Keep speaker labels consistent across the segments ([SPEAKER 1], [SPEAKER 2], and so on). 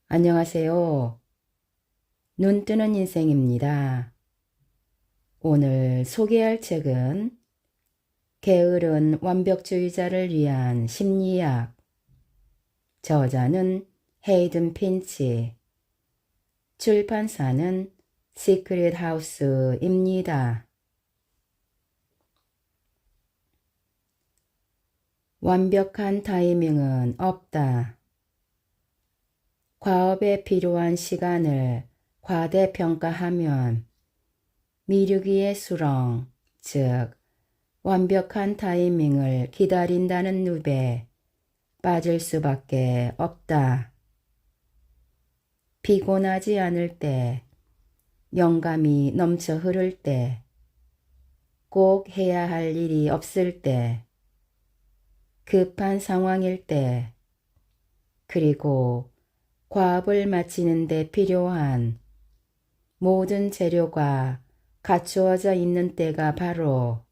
[SPEAKER 1] 안녕하세요. 눈 뜨는 인생입니다. 오늘 소개할 책은 게으른 완벽주의자를 위한 심리학, 저자는 헤이든 핀치, 출판사는 시크릿 하우스입니다. 완벽한 타이밍은 없다. 과업에 필요한 시간을 과대평가하면 미루기의 수렁, 즉 완벽한 타이밍을 기다린다는 늪에 빠질 수밖에 없다. 피곤하지 않을 때, 영감이 넘쳐 흐를 때, 꼭 해야 할 일이 없을 때, 급한 상황일 때, 그리고 과업을 마치는 데 필요한 모든 재료가 갖추어져 있는 때가 바로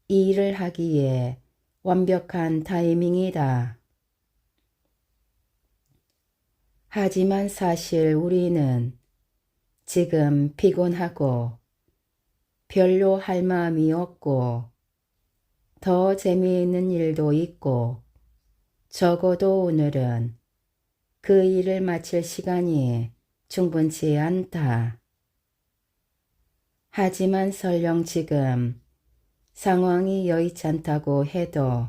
[SPEAKER 1] 이 일을 하기에 완벽한 타이밍이다. 하지만 사실 우리는 지금 피곤하고 별로 할 마음이 없고 더 재미있는 일도 있고 적어도 오늘은 그 일을 마칠 시간이 충분치 않다. 하지만 설령 지금 상황이 여의치 않다고 해도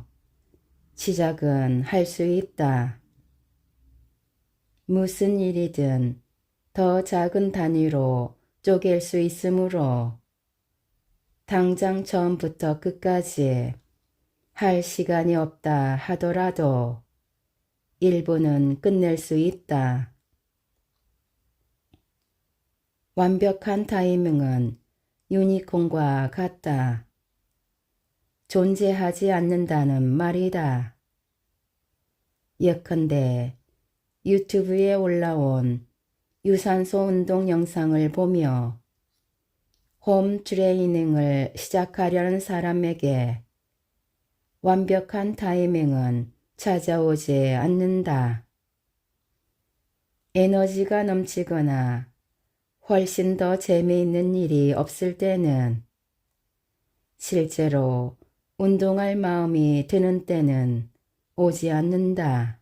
[SPEAKER 1] 시작은 할 수 있다. 무슨 일이든 더 작은 단위로 쪼갤 수 있으므로 당장 처음부터 끝까지 할 시간이 없다 하더라도 일부는 끝낼 수 있다. 완벽한 타이밍은 유니콘과 같다. 존재하지 않는다는 말이다. 예컨대 유튜브에 올라온 유산소 운동 영상을 보며 홈 트레이닝을 시작하려는 사람에게 완벽한 타이밍은 찾아오지 않는다. 에너지가 넘치거나 훨씬 더 재미있는 일이 없을 때는, 실제로 운동할 마음이 드는 때는 오지 않는다.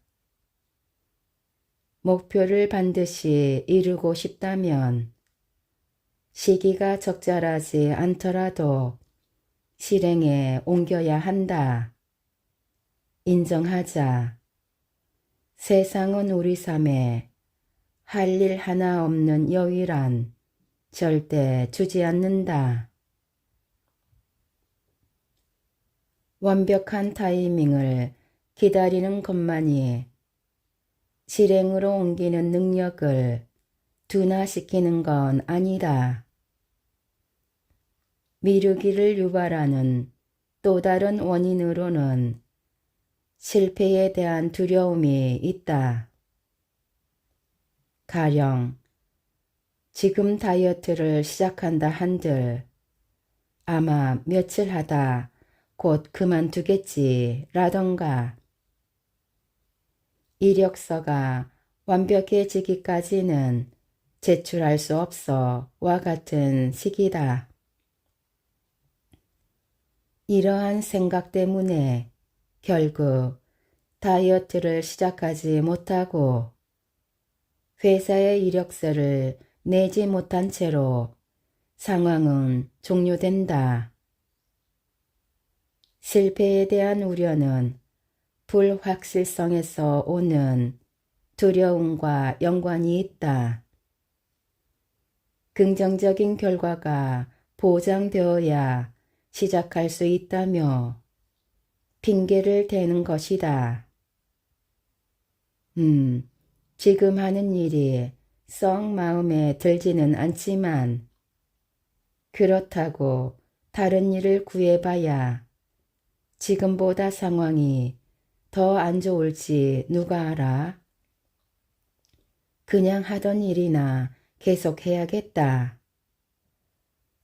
[SPEAKER 1] 목표를 반드시 이루고 싶다면 시기가 적절하지 않더라도 실행에 옮겨야 한다. 인정하자. 세상은 우리 삶에 할 일 하나 없는 여유란 절대 주지 않는다. 완벽한 타이밍을 기다리는 것만이 실행으로 옮기는 능력을 둔화시키는 건 아니다. 미루기를 유발하는 또 다른 원인으로는 실패에 대한 두려움이 있다. 가령 지금 다이어트를 시작한다 한들 아마 며칠 하다 곧 그만두겠지 라던가, 이력서가 완벽해지기까지는 제출할 수 없어 와 같은 시기다. 이러한 생각 때문에 결국 다이어트를 시작하지 못하고 회사의 이력서를 내지 못한 채로 상황은 종료된다. 실패에 대한 우려는 불확실성에서 오는 두려움과 연관이 있다. 긍정적인 결과가 보장되어야 시작할 수 있다며 핑계를 대는 것이다. 지금 하는 일이 썩 마음에 들지는 않지만 그렇다고 다른 일을 구해봐야 지금보다 상황이 더 안 좋을지 누가 알아? 그냥 하던 일이나 계속 해야겠다.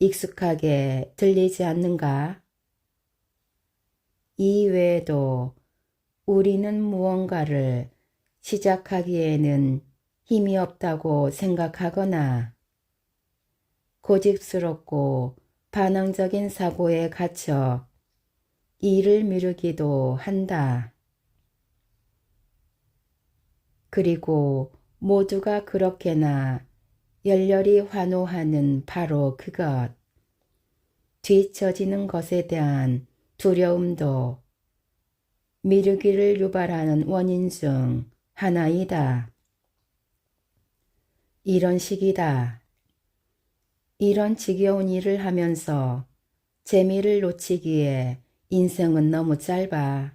[SPEAKER 1] 익숙하게 들리지 않는가? 이외에도 우리는 무언가를 시작하기에는 힘이 없다고 생각하거나 고집스럽고 반항적인 사고에 갇혀 일을 미루기도 한다. 그리고 모두가 그렇게나 열렬히 환호하는 바로 그것, 뒤처지는 것에 대한 두려움도 미루기를 유발하는 원인 중 하나이다. 이런 식이다. 이런 지겨운 일을 하면서 재미를 놓치기에 인생은 너무 짧아.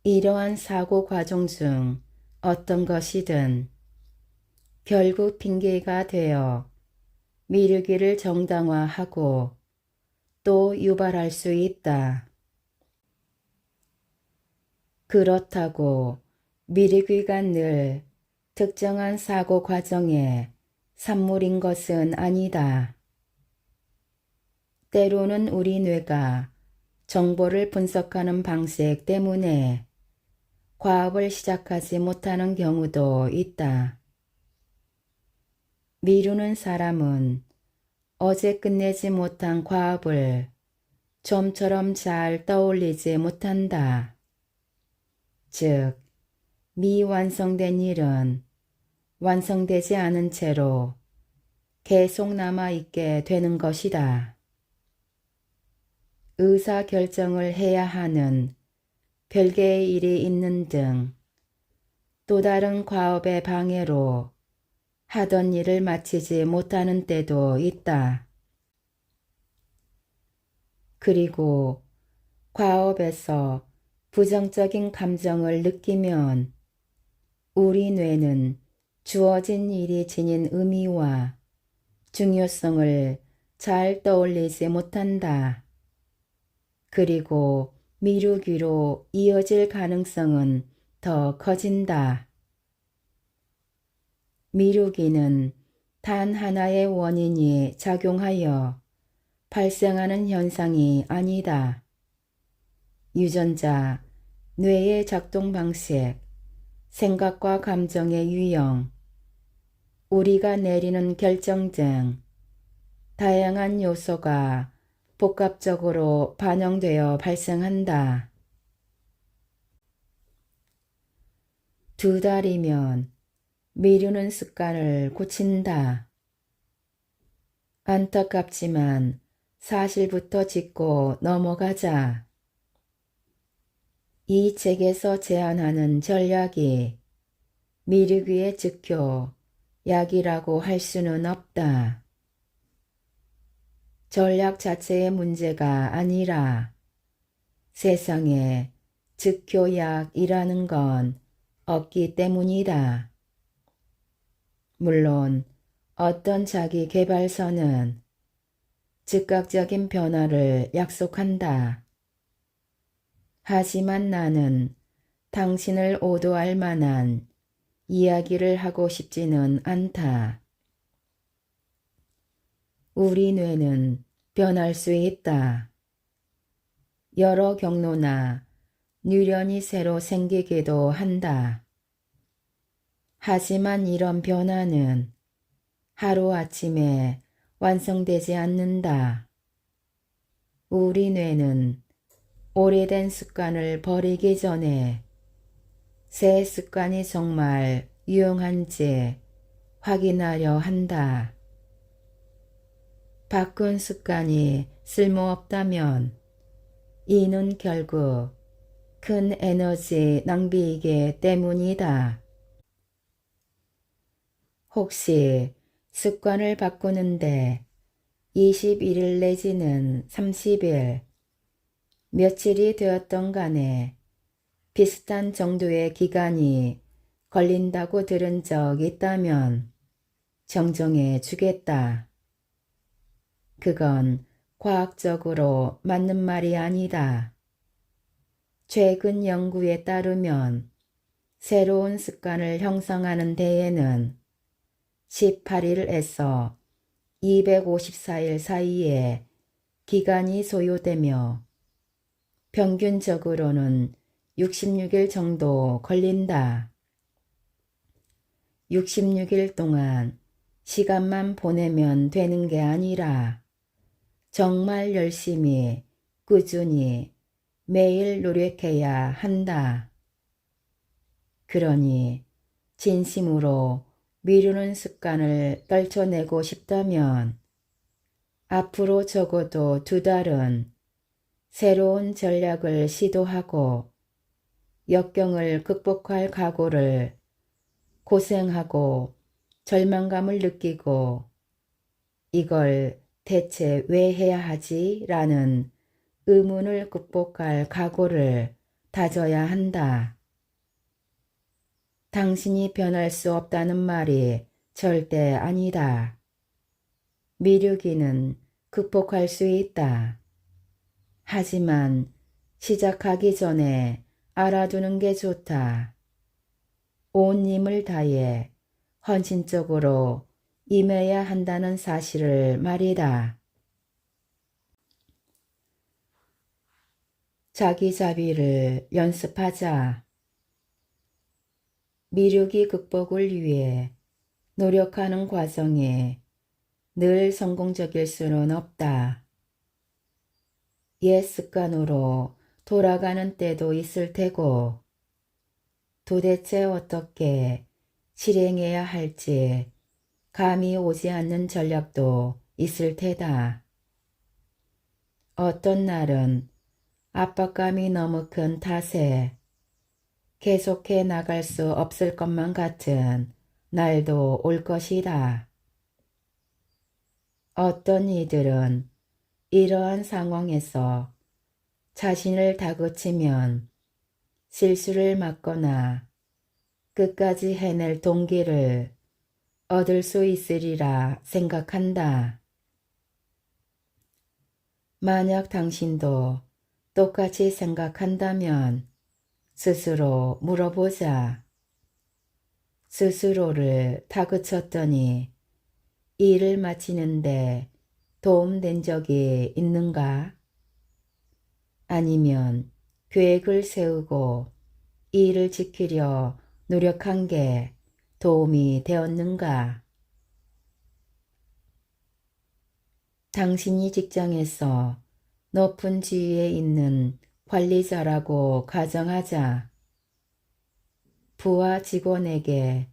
[SPEAKER 1] 이러한 사고 과정 중 어떤 것이든 결국 핑계가 되어 미루기를 정당화하고 또 유발할 수 있다. 그렇다고 미루기가 늘 특정한 사고 과정의 산물인 것은 아니다. 때로는 우리 뇌가 정보를 분석하는 방식 때문에 과업을 시작하지 못하는 경우도 있다. 미루는 사람은 어제 끝내지 못한 과업을 좀처럼 잘 떠올리지 못한다. 즉, 미완성된 일은 완성되지 않은 채로 계속 남아있게 되는 것이다. 의사결정을 해야 하는 별개의 일이 있는 등 또 다른 과업의 방해로 하던 일을 마치지 못하는 때도 있다. 그리고 과업에서 부정적인 감정을 느끼면 우리 뇌는 주어진 일이 지닌 의미와 중요성을 잘 떠올리지 못한다. 그리고 미루기로 이어질 가능성은 더 커진다. 미루기는 단 하나의 원인이 작용하여 발생하는 현상이 아니다. 유전자, 뇌의 작동 방식, 생각과 감정의 유형, 우리가 내리는 결정 등 다양한 요소가 복합적으로 반영되어 발생한다. 2달이면 미루는 습관을 고친다. 안타깝지만 사실부터 짚고 넘어가자. 이 책에서 제안하는 전략이 미루기의 즉효, 약이라고 할 수는 없다. 전략 자체의 문제가 아니라 세상에 즉효약이라는 건 없기 때문이다. 물론 어떤 자기 개발서는 즉각적인 변화를 약속한다. 하지만 나는 당신을 오도할 만한 이야기를 하고 싶지는 않다. 우리 뇌는 변할 수 있다. 여러 경로나 뉴런이 새로 생기기도 한다. 하지만 이런 변화는 하루아침에 완성되지 않는다. 우리 뇌는 오래된 습관을 버리기 전에 새 습관이 정말 유용한지 확인하려 한다. 바꾼 습관이 쓸모없다면 이는 결국 큰 에너지 낭비이기 때문이다. 혹시 습관을 바꾸는데 21일 내지는 30일, 며칠이 되었던 간에 비슷한 정도의 기간이 걸린다고 들은 적 있다면 정정해 주겠다. 그건 과학적으로 맞는 말이 아니다. 최근 연구에 따르면 새로운 습관을 형성하는 데에는 18일에서 254일 사이에 기간이 소요되며 평균적으로는 66일 정도 걸린다. 66일 동안 시간만 보내면 되는 게 아니라 정말 열심히 꾸준히 매일 노력해야 한다. 그러니 진심으로 미루는 습관을 떨쳐내고 싶다면 앞으로 적어도 2달은 새로운 전략을 시도하고 역경을 극복할 각오를 고생하고 절망감을 느끼고 이걸 대체 왜 해야 하지? 라는 의문을 극복할 각오를 다져야 한다. 당신이 변할 수 없다는 말이 절대 아니다. 미루기는 극복할 수 있다. 하지만 시작하기 전에 알아두는 게 좋다. 온 힘을 다해 헌신적으로 임해야 한다는 사실을 말이다. 자기 자비를 연습하자. 미루기 극복을 위해 노력하는 과정에 늘 성공적일 수는 없다. 옛 습관으로 돌아가는 때도 있을 테고 도대체 어떻게 실행해야 할지 감이 오지 않는 전략도 있을 테다. 어떤 날은 압박감이 너무 큰 탓에 계속해 나갈 수 없을 것만 같은 날도 올 것이다. 어떤 이들은 이러한 상황에서 자신을 다그치면 실수를 막거나 끝까지 해낼 동기를 얻을 수 있으리라 생각한다. 만약 당신도 똑같이 생각한다면 스스로 물어보자. 스스로를 다그쳤더니 일을 마치는데 도움된 적이 있는가? 아니면 계획을 세우고 일을 지키려 노력한 게 도움이 되었는가? 당신이 직장에서 높은 지위에 있는 관리자라고 가정하자. 부하 직원에게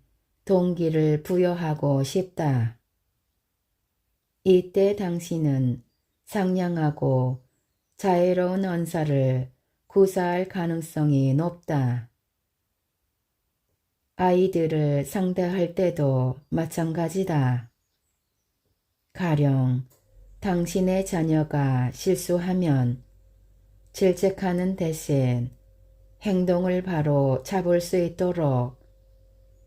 [SPEAKER 1] 동기를 부여하고 싶다. 이때 당신은 상냥하고 자애로운 언사를 구사할 가능성이 높다. 아이들을 상대할 때도 마찬가지다. 가령 당신의 자녀가 실수하면 질책하는 대신 행동을 바로 잡을 수 있도록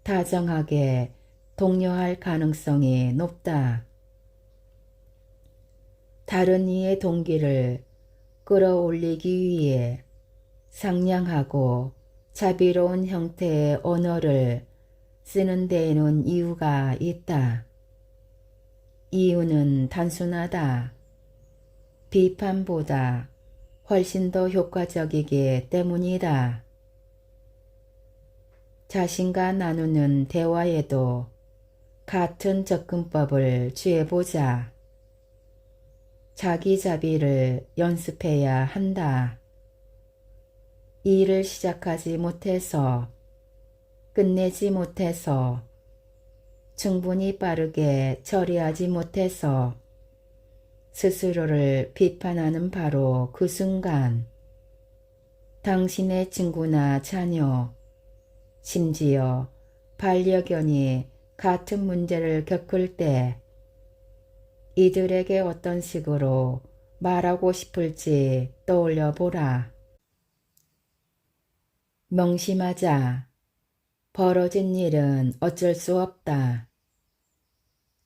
[SPEAKER 1] 다정하게 독려할 가능성이 높다. 다른 이의 동기를 끌어올리기 위해 상냥하고 자비로운 형태의 언어를 쓰는 데에는 이유가 있다. 이유는 단순하다. 비판보다 훨씬 더 효과적이기 때문이다. 자신과 나누는 대화에도 같은 접근법을 취해보자. 자기 자비를 연습해야 한다. 일을 시작하지 못해서, 끝내지 못해서, 충분히 빠르게 처리하지 못해서 스스로를 비판하는 바로 그 순간 당신의 친구나 자녀, 심지어 반려견이 같은 문제를 겪을 때 이들에게 어떤 식으로 말하고 싶을지 떠올려 보라. 명심하자. 벌어진 일은 어쩔 수 없다.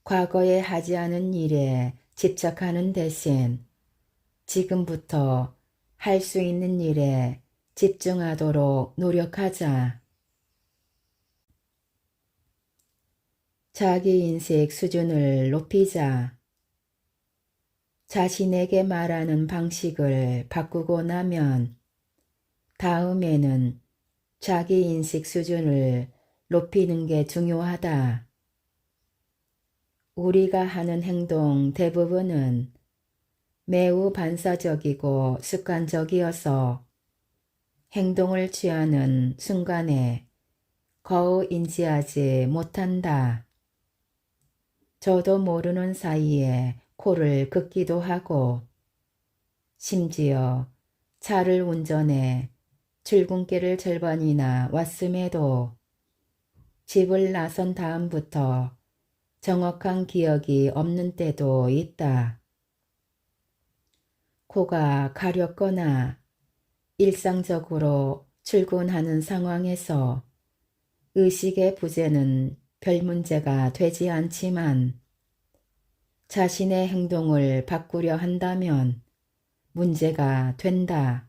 [SPEAKER 1] 과거에 하지 않은 일에 집착하는 대신 지금부터 할 수 있는 일에 집중하도록 노력하자. 자기인식 수준을 높이자. 자신에게 말하는 방식을 바꾸고 나면 다음에는 자기인식 수준을 높이는 게 중요하다. 우리가 하는 행동 대부분은 매우 반사적이고 습관적이어서 행동을 취하는 순간에 거의 인지하지 못한다. 저도 모르는 사이에 코를 긋기도 하고 심지어 차를 운전해 출근길을 절반이나 왔음에도 집을 나선 다음부터 정확한 기억이 없는 때도 있다. 코가 가렵거나 일상적으로 출근하는 상황에서 의식의 부재는 별 문제가 되지 않지만 자신의 행동을 바꾸려 한다면 문제가 된다.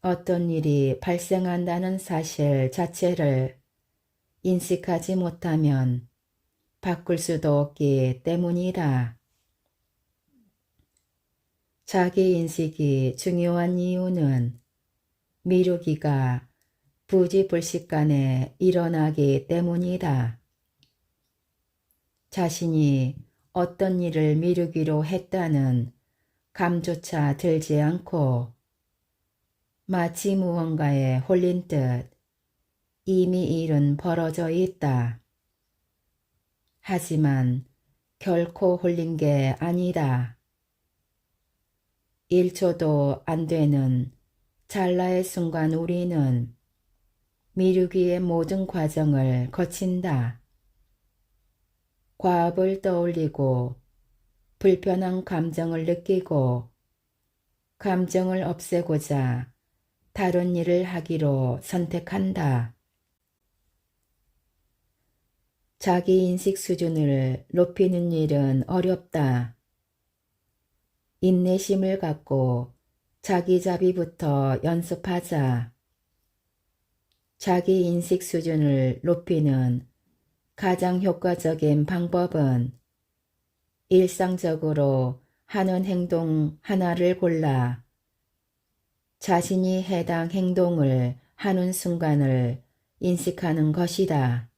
[SPEAKER 1] 어떤 일이 발생한다는 사실 자체를 인식하지 못하면 바꿀 수도 없기 때문이다. 자기인식이 중요한 이유는 미루기가 부지불식간에 일어나기 때문이다. 자신이 어떤 일을 미루기로 했다는 감조차 들지 않고 마치 무언가에 홀린 듯 이미 일은 벌어져 있다. 하지만 결코 홀린 게 아니다. 1초도 안 되는 찰나의 순간 우리는 미루기의 모든 과정을 거친다. 과업을 떠올리고 불편한 감정을 느끼고 감정을 없애고자 다른 일을 하기로 선택한다. 자기인식 수준을 높이는 일은 어렵다. 인내심을 갖고 자기자비부터 연습하자. 자기인식 수준을 높이는 가장 효과적인 방법은 일상적으로 하는 행동 하나를 골라 자신이 해당 행동을 하는 순간을 인식하는 것이다.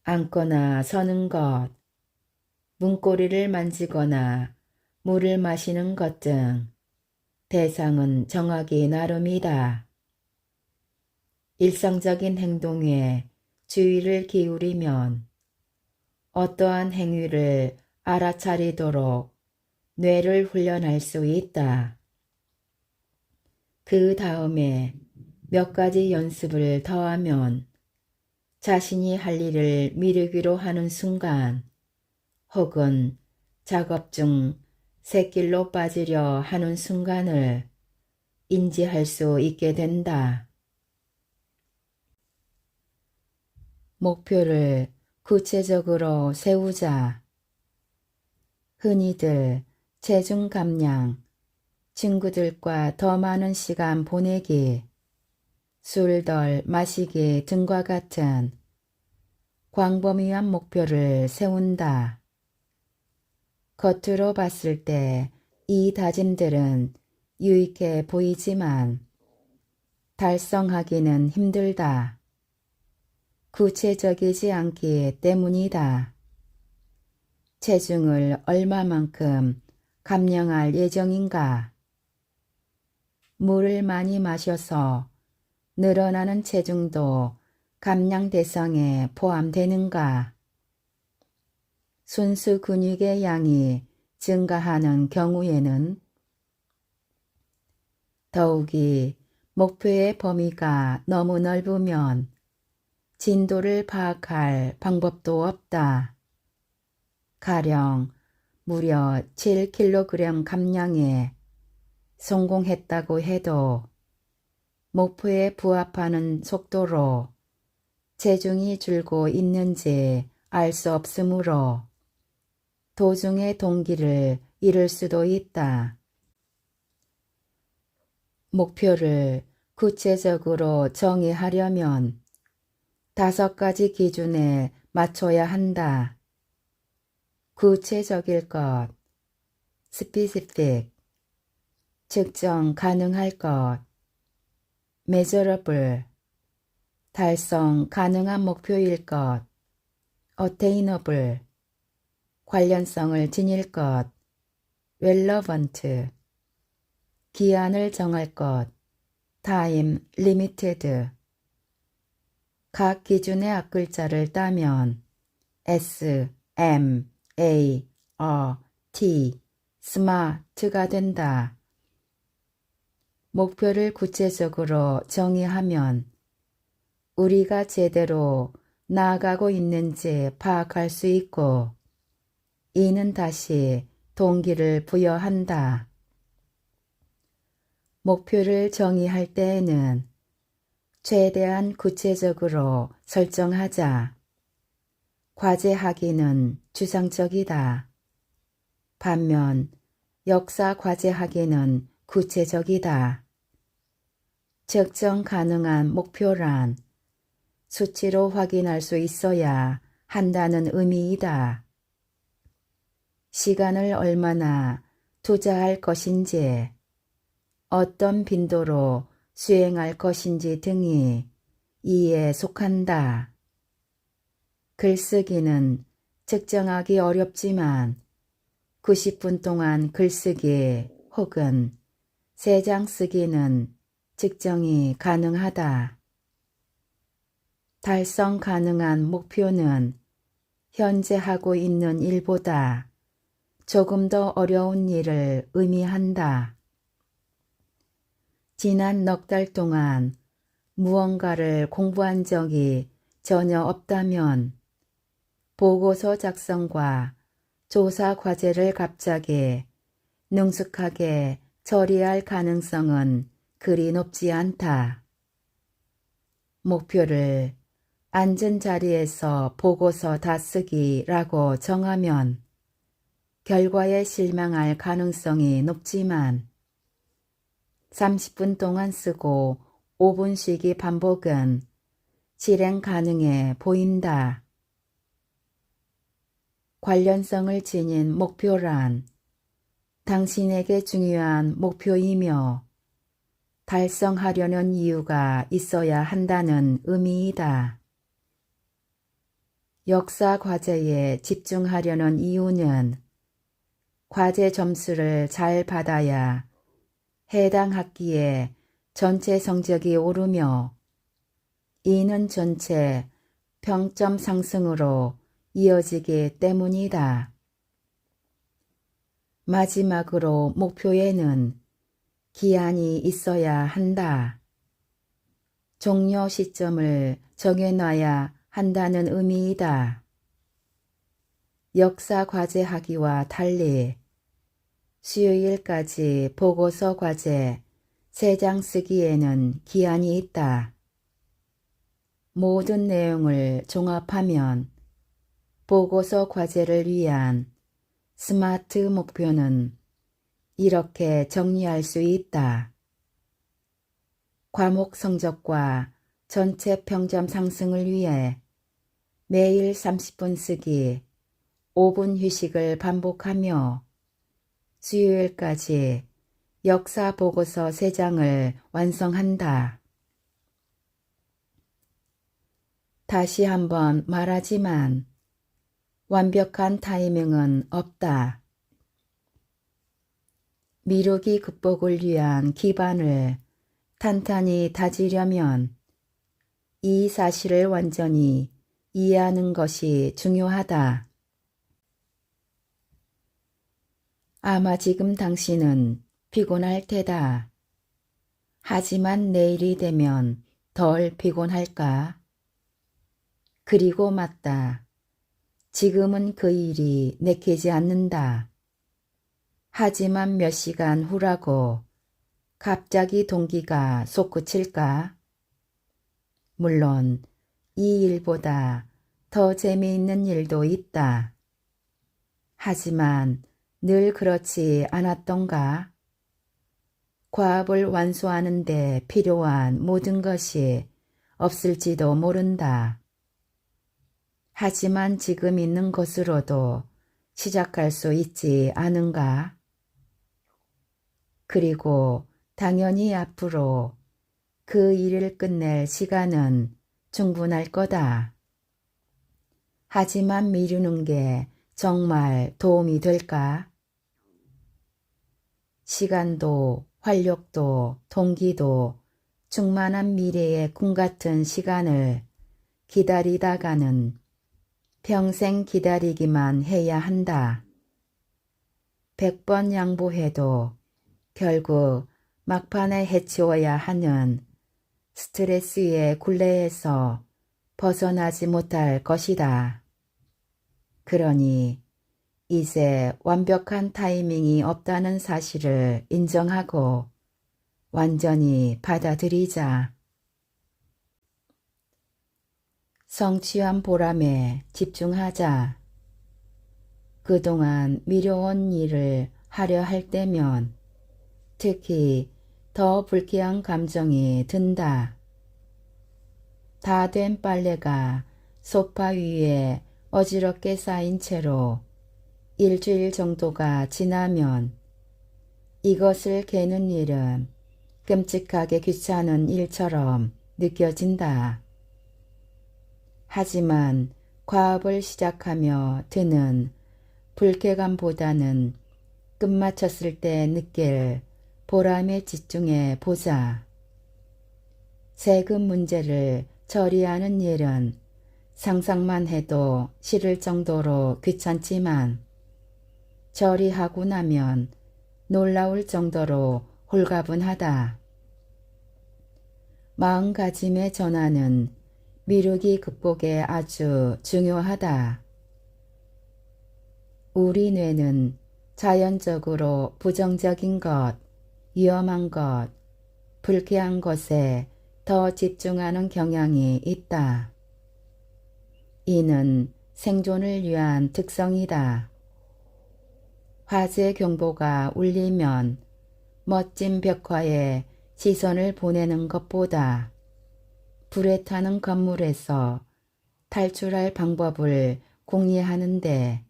[SPEAKER 1] 앉거나 서는 것, 문고리를 만지거나 물을 마시는 것 등 대상은 정하기 나름이다. 일상적인 행동에 주의를 기울이면 어떠한 행위를 알아차리도록 뇌를 훈련할 수 있다. 그 다음에 몇 가지 연습을 더하면 자신이 할 일을 미루기로 하는 순간 혹은 작업 중 샛길로 빠지려 하는 순간을 인지할 수 있게 된다. 목표를 구체적으로 세우자. 흔히들 체중 감량, 친구들과 더 많은 시간 보내기, 술 덜 마시기 등과 같은 광범위한 목표를 세운다. 겉으로 봤을 때 이 다짐들은 유익해 보이지만 달성하기는 힘들다. 구체적이지 않기 때문이다. 체중을 얼마만큼 감량할 예정인가? 물을 많이 마셔서 늘어나는 체중도 감량 대상에 포함되는가? 순수 근육의 양이 증가하는 경우에는 더욱이 목표의 범위가 너무 넓으면 진도를 파악할 방법도 없다. 가령 무려 7kg 감량에 성공했다고 해도 목표에 부합하는 속도로 체중이 줄고 있는지 알 수 없으므로 도중의 동기를 잃을 수도 있다. 목표를 구체적으로 정의하려면 5가지 기준에 맞춰야 한다. 구체적일 것, specific, 측정 가능할 것, measurable, 달성 가능한 목표일 것, attainable, 관련성을 지닐 것, relevant, 기한을 정할 것, time limited, 각 기준의 앞글자를 따면 S, M, A, T, SMART가 된다. 목표를 구체적으로 정의하면 우리가 제대로 나아가고 있는지 파악할 수 있고 이는 다시 동기를 부여한다. 목표를 정의할 때에는 최대한 구체적으로 설정하자. 과제하기는 추상적이다. 반면 역사 과제하기는 구체적이다. 측정 가능한 목표란 수치로 확인할 수 있어야 한다는 의미이다. 시간을 얼마나 투자할 것인지, 어떤 빈도로 수행할 것인지 등이 이에 속한다. 글쓰기는 측정하기 어렵지만 90분 동안 글쓰기 혹은 3장 쓰기는 측정이 가능하다. 달성 가능한 목표는 현재 하고 있는 일보다 조금 더 어려운 일을 의미한다. 지난 넉 달 동안 무언가를 공부한 적이 전혀 없다면 보고서 작성과 조사 과제를 갑자기 능숙하게 처리할 가능성은 그리 높지 않다. 목표를 앉은 자리에서 보고서 다 쓰기라고 정하면 결과에 실망할 가능성이 높지만 30분 동안 쓰고 5분 쉬기 반복은 실행 가능해 보인다. 관련성을 지닌 목표란 당신에게 중요한 목표이며 달성하려는 이유가 있어야 한다는 의미이다. 역사 과제에 집중하려는 이유는 과제 점수를 잘 받아야 해당 학기에 전체 성적이 오르며 이는 전체 평점 상승으로 이어지기 때문이다. 마지막으로 목표에는 기한이 있어야 한다. 종료 시점을 정해놔야 한다는 의미이다. 역사 과제하기와 달리 수요일까지 보고서 과제 3장 쓰기에는 기한이 있다. 모든 내용을 종합하면 보고서 과제를 위한 스마트 목표는 이렇게 정리할 수 있다. 과목 성적과 전체 평점 상승을 위해 매일 30분 쓰기, 5분 휴식을 반복하며 수요일까지 역사 보고서 3장을 완성한다. 다시 한번 말하지만 완벽한 타이밍은 없다. 미루기 극복을 위한 기반을 탄탄히 다지려면 이 사실을 완전히 이해하는 것이 중요하다. 아마 지금 당신은 피곤할 테다. 하지만 내일이 되면 덜 피곤할까? 그리고 맞다. 지금은 그 일이 내키지 않는다. 하지만 몇 시간 후라고 갑자기 동기가 솟구칠까? 물론 이 일보다 더 재미있는 일도 있다. 하지만 늘 그렇지 않았던가? 과업을 완수하는 데 필요한 모든 것이 없을지도 모른다. 하지만 지금 있는 것으로도 시작할 수 있지 않은가? 그리고 당연히 앞으로 그 일을 끝낼 시간은 충분할 거다. 하지만 미루는 게 정말 도움이 될까? 시간도 활력도 동기도 충만한 미래의 꿈 같은 시간을 기다리다가는 평생 기다리기만 해야 한다. 100번 양보해도 결국 막판에 해치워야 하는 스트레스의 굴레에서 벗어나지 못할 것이다. 그러니 이제 완벽한 타이밍이 없다는 사실을 인정하고 완전히 받아들이자. 성취한 보람에 집중하자. 그동안 미뤄온 일을 하려 할 때면 특히 더 불쾌한 감정이 든다. 다 된 빨래가 소파 위에 어지럽게 쌓인 채로 일주일 정도가 지나면 이것을 개는 일은 끔찍하게 귀찮은 일처럼 느껴진다. 하지만 과업을 시작하며 드는 불쾌감보다는 끝마쳤을 때 느낄 보람에 집중해 보자. 세금 문제를 처리하는 일은 상상만 해도 싫을 정도로 귀찮지만 처리하고 나면 놀라울 정도로 홀가분하다. 마음가짐의 전환은 미루기 극복에 아주 중요하다. 우리 뇌는 자연적으로 부정적인 것, 위험한 것, 불쾌한 것에 더 집중하는 경향이 있다. 이는 생존을 위한 특성이다. 화재 경보가 울리면 멋진 벽화에 시선을 보내는 것보다 불에 타는 건물에서 탈출할 방법을 공유하는데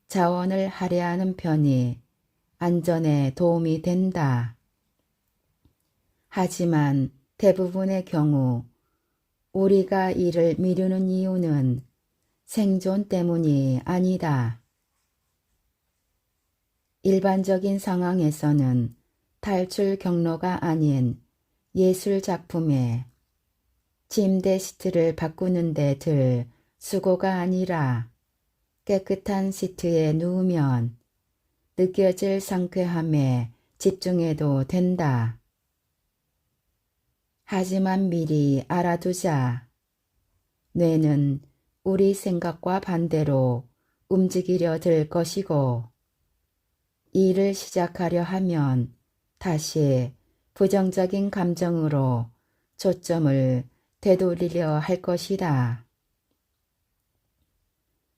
[SPEAKER 1] 자원을 할애하는 편이 안전에 도움이 된다. 하지만 대부분의 경우 우리가 일을 미루는 이유는 생존 때문이 아니다. 일반적인 상황에서는 탈출 경로가 아닌 예술 작품에 침대 시트를 바꾸는데 들 수고가 아니라 깨끗한 시트에 누우면 느껴질 상쾌함에 집중해도 된다. 하지만 미리 알아두자. 뇌는 우리 생각과 반대로 움직이려 들 것이고 일을 시작하려 하면 다시 부정적인 감정으로 초점을 되돌리려 할 것이다.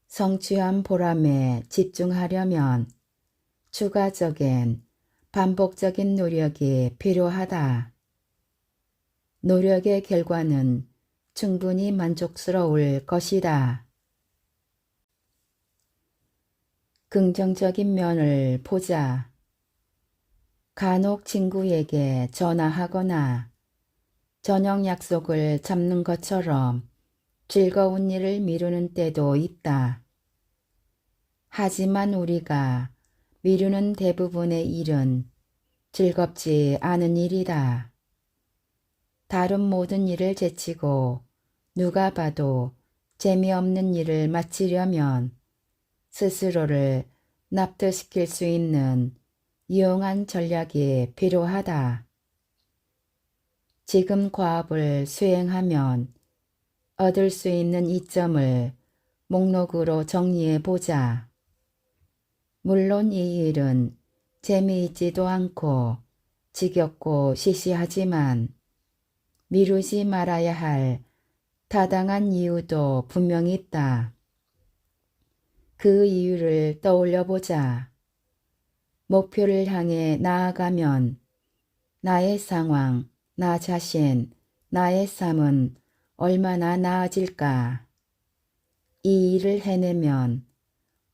[SPEAKER 1] 성취한 보람에 집중하려면 추가적인 반복적인 노력이 필요하다. 노력의 결과는 충분히 만족스러울 것이다. 긍정적인 면을 보자. 간혹 친구에게 전화하거나 저녁 약속을 잡는 것처럼 즐거운 일을 미루는 때도 있다. 하지만 우리가 미루는 대부분의 일은 즐겁지 않은 일이다. 다른 모든 일을 제치고 누가 봐도 재미없는 일을 마치려면 스스로를 납득시킬 수 있는 유용한 전략이 필요하다. 지금 과업을 수행하면 얻을 수 있는 이점을 목록으로 정리해 보자. 물론 이 일은 재미있지도 않고 지겹고 시시하지만 미루지 말아야 할 타당한 이유도 분명히 있다. 그 이유를 떠올려 보자. 목표를 향해 나아가면 나의 상황, 나 자신, 나의 삶은 얼마나 나아질까? 이 일을 해내면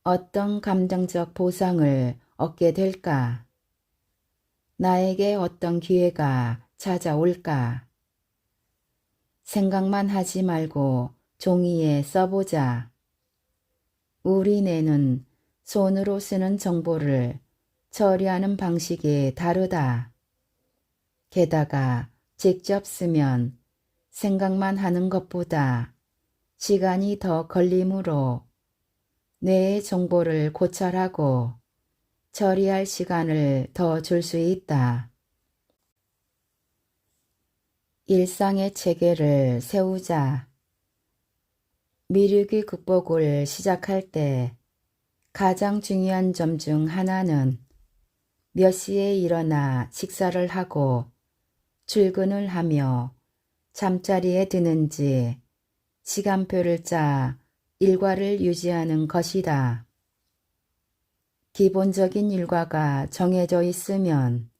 [SPEAKER 1] 어떤 감정적 보상을 얻게 될까? 나에게 어떤 기회가 찾아올까? 생각만 하지 말고 종이에 써보자. 우리 뇌는 손으로 쓰는 정보를 처리하는 방식이 다르다. 게다가 직접 쓰면 생각만 하는 것보다 시간이 더 걸리므로 뇌의 정보를 고찰하고 처리할 시간을 더 줄 수 있다. 일상의 체계를 세우자. 미루기 극복을 시작할 때 가장 중요한 점 중 하나는 몇 시에 일어나 식사를 하고 출근을 하며 잠자리에 드는지 시간표를 짜 일과를 유지하는 것이다. 기본적인 일과가 정해져 있으면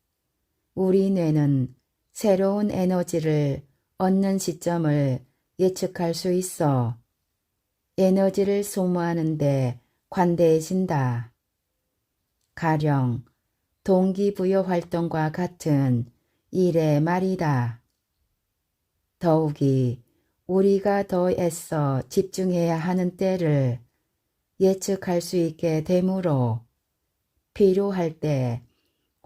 [SPEAKER 1] 우리 뇌는 새로운 에너지를 얻는 시점을 예측할 수 있어 에너지를 소모하는 데 관대해진다. 가령 동기부여 활동과 같은 일에 말이다. 더욱이 우리가 더 애써 집중해야 하는 때를 예측할 수 있게 되므로 필요할 때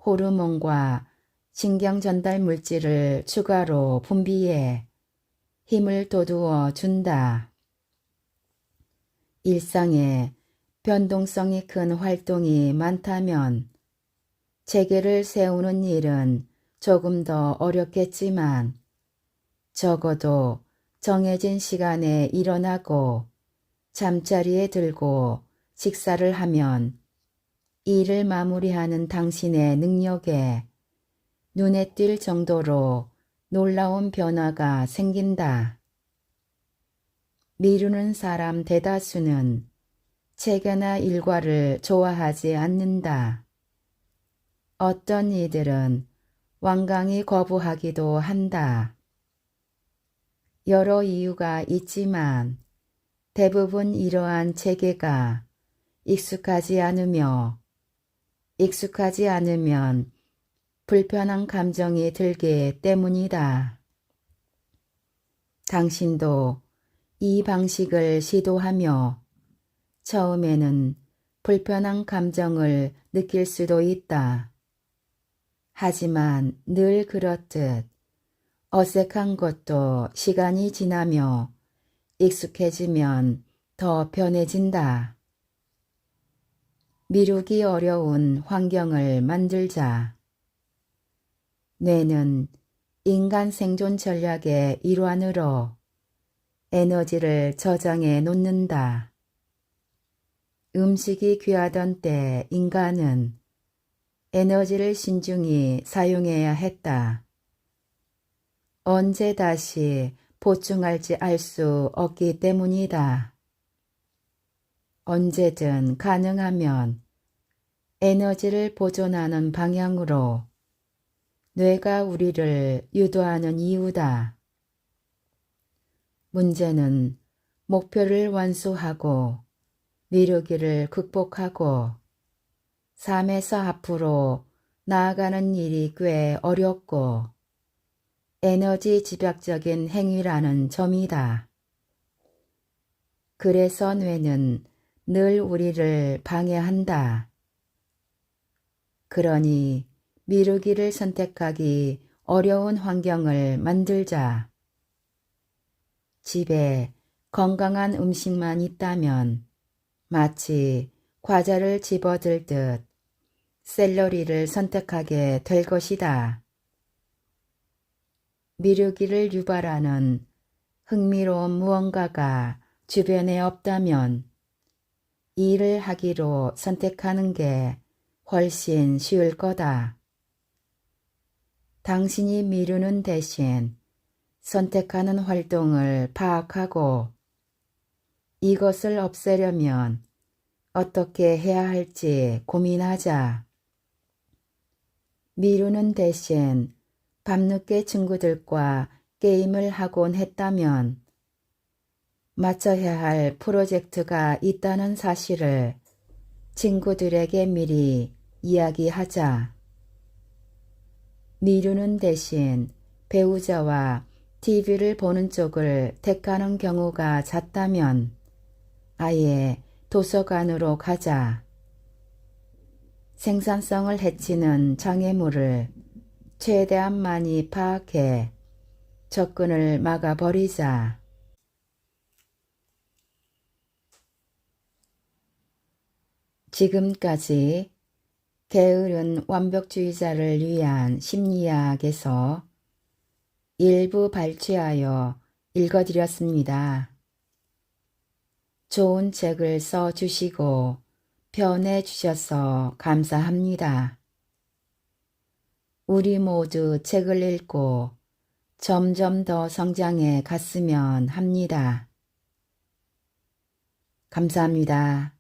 [SPEAKER 1] 호르몬과 신경 전달 물질을 추가로 분비해 힘을 돋우어 준다. 일상에 변동성이 큰 활동이 많다면 체계를 세우는 일은 조금 더 어렵겠지만 적어도 정해진 시간에 일어나고 잠자리에 들고 식사를 하면 일을 마무리하는 당신의 능력에 눈에 띌 정도로 놀라운 변화가 생긴다. 미루는 사람 대다수는 체계나 일과를 좋아하지 않는다. 어떤 이들은 완강히 거부하기도 한다. 여러 이유가 있지만 대부분 이러한 체계가 익숙하지 않으면 불편한 감정이 들기 때문이다. 당신도 이 방식을 시도하며 처음에는 불편한 감정을 느낄 수도 있다. 하지만 늘 그렇듯 어색한 것도 시간이 지나며 익숙해지면 더 편해진다. 미루기 어려운 환경을 만들자. 뇌는 인간 생존 전략의 일환으로 에너지를 저장해 놓는다. 음식이 귀하던 때 인간은 에너지를 신중히 사용해야 했다. 언제 다시 보충할지 알 수 없기 때문이다. 언제든 가능하면 에너지를 보존하는 방향으로 뇌가 우리를 유도하는 이유다. 문제는 목표를 완수하고 미루기를 극복하고 삶에서 앞으로 나아가는 일이 꽤 어렵고 에너지 집약적인 행위라는 점이다. 그래서 뇌는 늘 우리를 방해한다. 그러니 미루기를 선택하기 어려운 환경을 만들자. 집에 건강한 음식만 있다면 마치 과자를 집어들듯 샐러리를 선택하게 될 것이다. 미루기를 유발하는 흥미로운 무언가가 주변에 없다면 일을 하기로 선택하는 게 훨씬 쉬울 거다. 당신이 미루는 대신 선택하는 활동을 파악하고 이것을 없애려면 어떻게 해야 할지 고민하자. 미루는 대신 밤늦게 친구들과 게임을 하곤 했다면 마쳐야 할 프로젝트가 있다는 사실을 친구들에게 미리 이야기하자. 미루는 대신 배우자와 TV를 보는 쪽을 택하는 경우가 잦다면 아예 도서관으로 가자. 생산성을 해치는 장애물을 최대한 많이 파악해 접근을 막아버리자. 지금까지 게으른 완벽주의자를 위한 심리학에서 일부 발췌하여 읽어드렸습니다. 좋은 책을 써주시고 편해주셔서 감사합니다. 우리 모두 책을 읽고 점점 더 성장해 갔으면 합니다. 감사합니다.